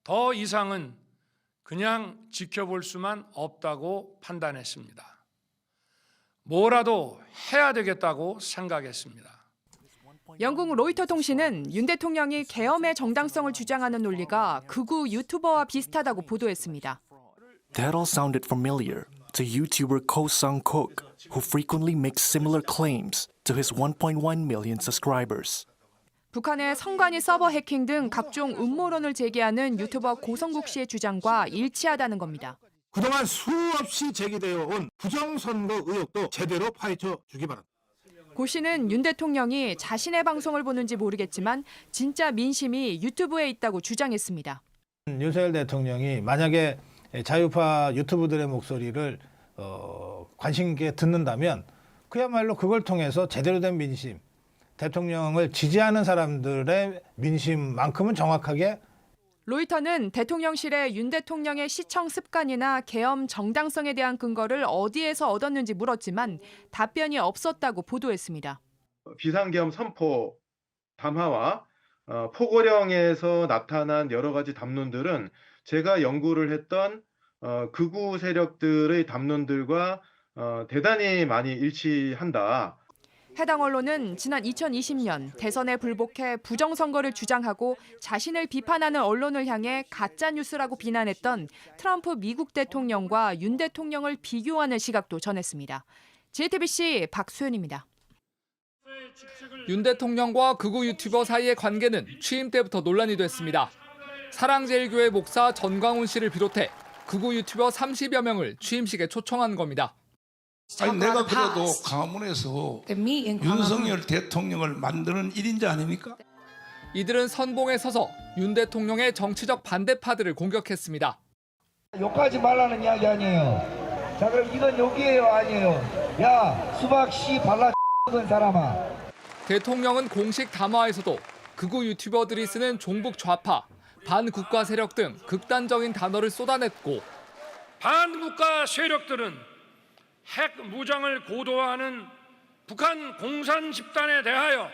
더 이상은 그냥 지켜볼 수만 없다고 판단했습니다. 뭐라도 해야 되겠다고 생각했습니다. 영국 로이터 통신은 윤 대통령이 계엄의 정당성을 주장하는 논리가 극우 유튜버와 비슷하다고 보도했습니다. That all sounded familiar to YouTuber Ko Sung-kook, who frequently makes similar claims to his 1.1 million subscribers. 북한의 선관위 서버 해킹 등 각종 음모론을 제기하는 유튜버 고성국 씨의 주장과 일치하다는 겁니다. 그동안 수없이 제기되어 온 부정선거 의혹도 제대로 파헤쳐 주기 바랍니다. 고 씨는 윤 대통령이 자신의 방송을 보는지 모르겠지만 진짜 민심이 유튜브에 있다고 주장했습니다. 윤석열 대통령이 만약에 자유파 유튜브들의 목소리를 관심 있게 듣는다면 그야말로 그걸 통해서 제대로 된 민심, 대통령을 지지하는 사람들의 민심만큼은 정확하게. 로이터는 대통령실에 윤 대통령의 시청 습관이나 계엄 정당성에 대한 근거를 어디에서 얻었는지 물었지만 답변이 없었다고 보도했습니다. 비상계엄 선포 담화와 포고령에서 나타난 여러 가지 담론들은 제가 연구를 했던 극우 세력들의 담론들과 대단히 많이 일치한다. 해당 언론은 지난 2020년 대선에 불복해 부정선거를 주장하고 자신을 비판하는 언론을 향해 가짜뉴스라고 비난했던 트럼프 미국 대통령과 윤 대통령을 비교하는 시각도 전했습니다. JTBC 박수연입니다. 윤 대통령과 극우 유튜버 사이의 관계는 취임 때부터 논란이 됐습니다. 사랑제일교회 목사 전광훈 씨를 비롯해 극우 유튜버 30여 명을 취임식에 초청한 겁니다. 아니 내가 그래도 가문에서 윤석열 대통령을 만드는 1인자 아닙니까? 이들은 선봉에 서서 윤 대통령의 정치적 반대파들을 공격했습니다. 욕하지 말라는 이야기 아니에요. 자 그럼 이건 욕이에요 아니에요? 야 수박 씨 발라 X은 사람아. 대통령은 공식 담화에서도 극우 유튜버들이 쓰는 종북 좌파, 반국가 세력 등 극단적인 단어를 쏟아냈고 반국가 세력들은 핵 무장을 고도화하는 북한 공산 집단에 대하여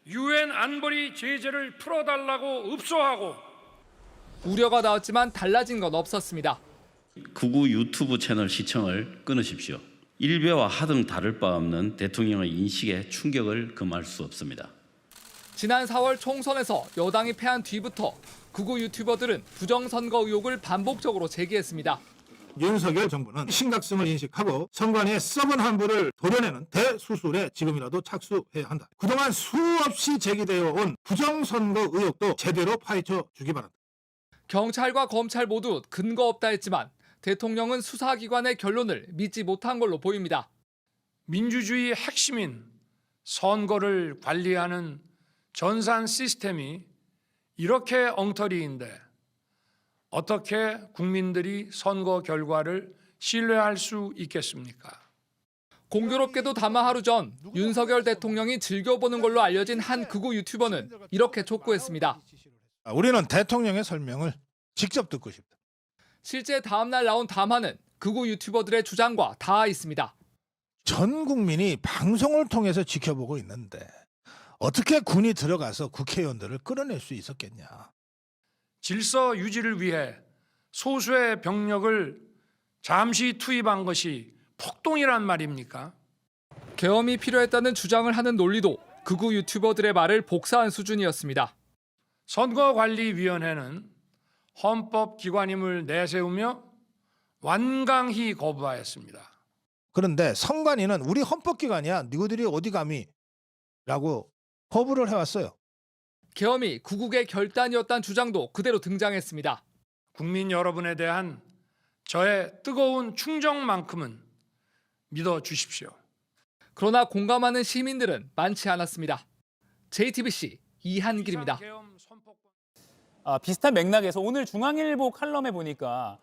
유엔 안보리 제재를 풀어달라고 읍소하고 우려가 나왔지만 달라진 건 없었습니다. 극우 유튜브 채널 시청을 끊으십시오. 일베와 하등 다를 바 없는 대통령의 인식에 충격을 금할 수 없습니다. 지난 4월 총선에서 여당이 패한 뒤부터 극우 유튜버들은 부정선거 의혹을 반복적으로 제기했습니다. 윤석열 정부는 심각성을 인식하고 선관위의 썩은 환부를 도려내는 대수술에 지금이라도 착수해야 한다. 그동안 수없이 제기되어 온 부정선거 의혹도 제대로 파헤쳐 주기 바랍니다. 경찰과 검찰 모두 근거 없다 했지만 대통령은 수사기관의 결론을 믿지 못한 걸로 보입니다. 민주주의 핵심인 선거를 관리하는 전산 시스템이 이렇게 엉터리인데 어떻게 국민들이 선거 결과를 신뢰할 수 있겠습니까? 공교롭게도 담화 하루 전 윤석열 대통령이 즐겨보는 걸로 알려진 한 극우 유튜버는 이렇게 촉구했습니다. 우리는 대통령의 설명을 직접 듣고 싶다. 실제 다음 날 나온 담화는 극우 유튜버들의 주장과 닿아 있습니다. 전 국민이 방송을 통해서 지켜보고 있는데 어떻게 군이 들어가서 국회의원들을 끌어낼 수 있었겠냐. 질서 유지를 위해 소수의 병력을 잠시 투입한 것이 폭동이란 말입니까? 계엄이 필요했다는 주장을 하는 논리도 극우 유튜버들의 말을 복사한 수준이었습니다. 선거관리위원회는 헌법기관임을 내세우며 완강히 거부하였습니다. 그런데 선관위는 우리 헌법기관이야. 너희들이 어디 감히? 라고 거부를 해왔어요. 계엄이 구국의 결단이었다는 주장도 그대로 등장했습니다. 국민 여러분에 대한 저의 뜨거운 충정만큼은 믿어주십시오. 그러나 공감하는 시민들은 많지 않았습니다. JTBC 이한길입니다. 비슷한 맥락에서 오늘 중앙일보 칼럼에 보니까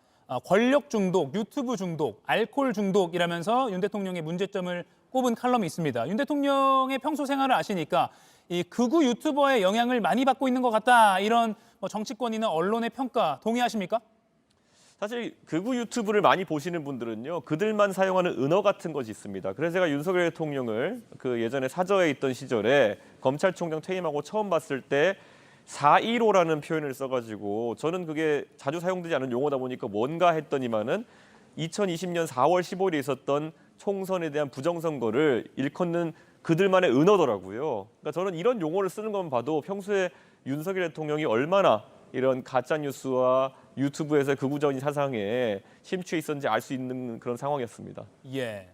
권력 중독, 유튜브 중독, 알코올 중독이라면서 윤 대통령의 문제점을 꼽은 칼럼이 있습니다. 윤 대통령의 평소 생활을 아시니까 이 극우 유튜버의 영향을 많이 받고 있는 것 같다. 이런 정치권이나 언론의 평가 동의하십니까? 사실 극우 유튜브를 많이 보시는 분들은요, 그들만 사용하는 은어 같은 것이 있습니다. 그래서 제가 윤석열 대통령을 그 예전에 사저에 있던 시절에 검찰총장 퇴임하고 처음 봤을 때 4.15라는 표현을 써가지고 저는 그게 자주 사용되지 않은 용어다 보니까 뭔가 했더니만은 2020년 4월 15일에 있었던 총선에 대한 부정선거를 일컫는 그들만의 은어더라고요. 그러니까 저는 이런 용어를 쓰는 것만 봐도 평소에 윤석열 대통령이 얼마나 이런 가짜 뉴스와 유튜브에서의 극우적인 사상에 심취해 있었는지 알 수 있는 그런 상황이었습니다. 예.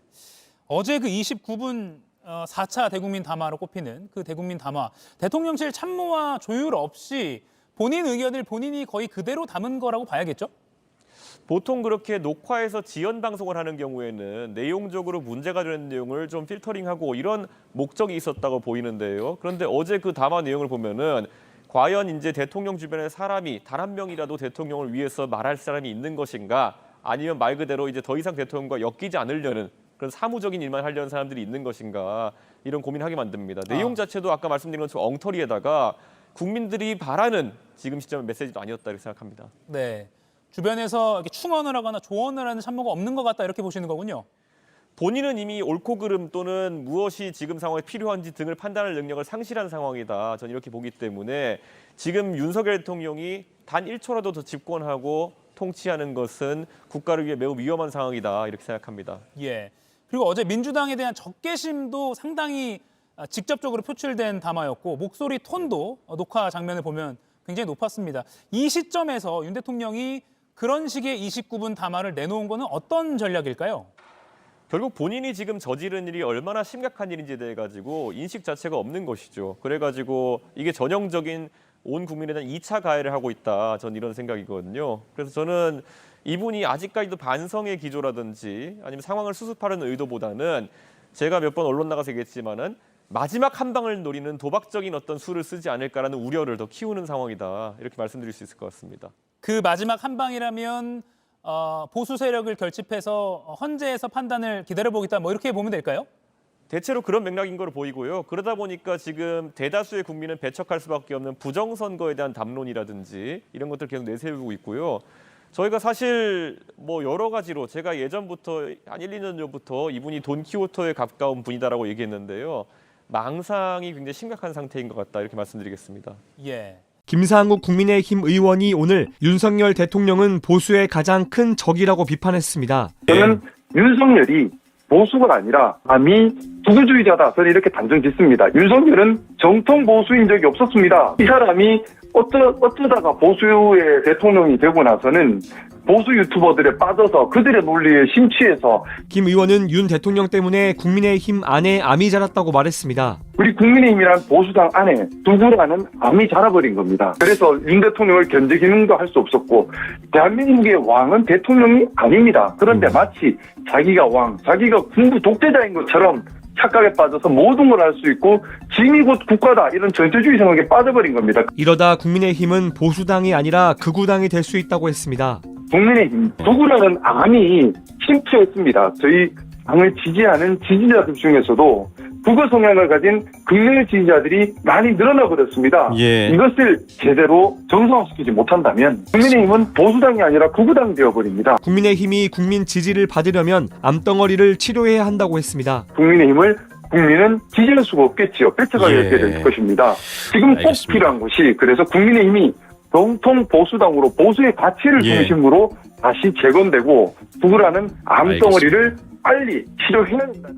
어제 그 29분 4차 대국민 담화로 꼽히는 그 대국민 담화, 대통령실 참모와 조율 없이 본인 의견을 본인이 거의 그대로 담은 거라고 봐야겠죠? 보통 그렇게 녹화해서 지연 방송을 하는 경우에는 내용적으로 문제가 되는 내용을 좀 필터링하고 이런 목적이 있었다고 보이는데요. 그런데 어제 그 담화 내용을 보면은 과연 이제 대통령 주변에 사람이 단 한 명이라도 대통령을 위해서 말할 사람이 있는 것인가, 아니면 말 그대로 이제 더 이상 대통령과 엮이지 않으려는 그런 사무적인 일만 하려는 사람들이 있는 것인가, 이런 고민하게 만듭니다. 내용 자체도 아까 말씀드린 것처럼 엉터리에다가 국민들이 바라는 지금 시점의 메시지도 아니었다 이렇게 생각합니다. 네. 주변에서 이렇게 충언을 하거나 조언을 하는 참모가 없는 것 같다 이렇게 보시는 거군요. 본인은 이미 옳고 그름 또는 무엇이 지금 상황에 필요한지 등을 판단할 능력을 상실한 상황이다. 저는 이렇게 보기 때문에 지금 윤석열 대통령이 단 1초라도 더 집권하고 통치하는 것은 국가를 위해 매우 위험한 상황이다. 이렇게 생각합니다. 예. 그리고 어제 민주당에 대한 적개심도 상당히 직접적으로 표출된 담화였고 목소리 톤도 녹화 장면을 보면 굉장히 높았습니다. 이 시점에서 윤 대통령이 그런 식의 29분 담화를 내놓은 거는 어떤 전략일까요? 결국 본인이 지금 저지른 일이 얼마나 심각한 일인지에 대해 가지고 인식 자체가 없는 것이죠. 그래가지고 이게 전형적인 온 국민에 대한 2차 가해를 하고 있다. 전 이런 생각이거든요. 그래서 저는 이분이 아직까지도 반성의 기조라든지 아니면 상황을 수습하려는 의도보다는 제가 몇 번 언론 나가서 얘기했지만은 마지막 한 방을 노리는 도박적인 어떤 수를 쓰지 않을까라는 우려를 더 키우는 상황이다. 이렇게 말씀드릴 수 있을 것 같습니다. 그 마지막 한 방이라면 보수 세력을 결집해서 헌재에서 판단을 기다려보겠다 뭐 이렇게 보면 될까요? 대체로 그런 맥락인 거로 보이고요. 그러다 보니까 지금 대다수의 국민은 배척할 수밖에 없는 부정선거에 대한 담론이라든지 이런 것들 계속 내세우고 있고요. 저희가 사실 뭐 여러 가지로 제가 예전부터 한 1, 2년 전부터 이분이 돈키호테에 가까운 분이다라고 얘기했는데요. 망상이 굉장히 심각한 상태인 것 같다 이렇게 말씀드리겠습니다. 예. 김상욱 국민의힘 의원이 오늘 윤석열 대통령은 보수의 가장 큰 적이라고 비판했습니다. 저는 윤석열이 보수가 아니라 남이 두구주의자다. 저는 이렇게 단정 짓습니다. 윤석열은 정통 보수인 적이 없었습니다. 이 사람이 어쩌다가 보수의 대통령이 되고 나서는 보수 유튜버들에 빠져서 그들의 논리에 심취해서 김 의원은 윤 대통령 때문에 국민의힘 안에 암이 자랐다고 말했습니다. 우리 국민의힘이란 보수당 안에 누구라는 암이 자라버린 겁니다. 그래서 윤 대통령을 견제 기능도 할 수 없었고 대한민국의 왕은 대통령이 아닙니다. 그런데 마치 자기가 왕, 자기가 군부 독재자인 것처럼 착각에 빠져서 모든 걸 할 수 있고 짐이 곧 국가다 이런 전체주의 생각에 빠져버린 겁니다. 이러다 국민의힘은 보수당이 아니라 극우당이 될 수 있다고 했습니다. 국민의힘 누구라는 암이 침투했습니다. 저희 당을 지지하는 지지자들 중에서도 국어 성향을 가진 극렬 지지자들이 많이 늘어나 버렸습니다. 예. 이것을 제대로 정상화시키지 못한다면 국민의힘은 보수당이 아니라 극우당이 되어버립니다. 국민의힘이 국민 지지를 받으려면 암덩어리를 치료해야 한다고 했습니다. 국민의힘을 국민은 지지할 수가 없겠지요. 뺏어가게 될 것입니다. 지금 꼭 필요한 것이 그래서 국민의힘이 정통 보수당으로 보수의 가치를 중심으로 다시 재건되고 국우라는 암덩어리를 빨리 치료해야 한다는